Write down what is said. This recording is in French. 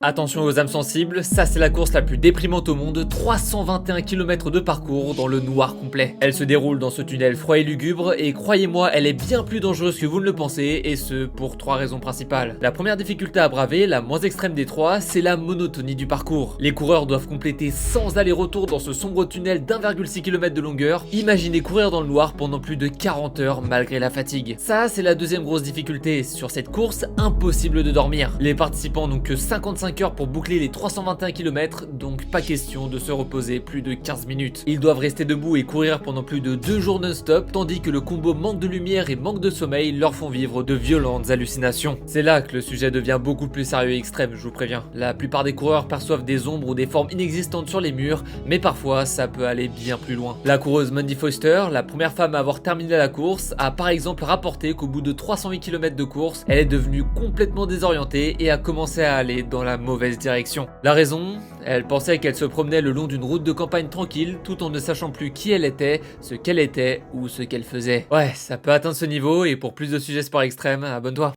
Attention aux âmes sensibles, ça c'est la course la plus déprimante au monde, 321 km de parcours dans le noir complet. Elle se déroule dans ce tunnel froid et lugubre et croyez-moi, elle est bien plus dangereuse que vous ne le pensez et ce pour 3 raisons principales. La première difficulté à braver, la moins extrême des 3, c'est la monotonie du parcours. Les coureurs doivent compléter 100 allers-retours dans ce sombre tunnel d'1,6 km de longueur. Imaginez courir dans le noir pendant plus de 40 heures malgré la fatigue. Ça c'est la deuxième grosse difficulté, sur cette course, impossible de dormir. Les participants n'ont que 55 heures pour boucler les 321 km, donc pas question de se reposer plus de 15 minutes. Ils doivent rester debout et courir pendant plus de 2 jours non-stop, tandis que le combo manque de lumière et manque de sommeil leur font vivre de violentes hallucinations. C'est là que le sujet devient beaucoup plus sérieux et extrême, je vous préviens. La plupart des coureurs perçoivent des ombres ou des formes inexistantes sur les murs, mais parfois ça peut aller bien plus loin. La coureuse Mandy Foster, la première femme à avoir terminé la course, a par exemple rapporté qu'au bout de 308 km de course, elle est devenue complètement désorientée et a commencé à aller dans la mauvaise direction. La raison, elle pensait qu'elle se promenait le long d'une route de campagne tranquille tout en ne sachant plus qui elle était, ce qu'elle était ou ce qu'elle faisait. Ouais, ça peut atteindre ce niveau et pour plus de sujets sport extrême, abonne-toi.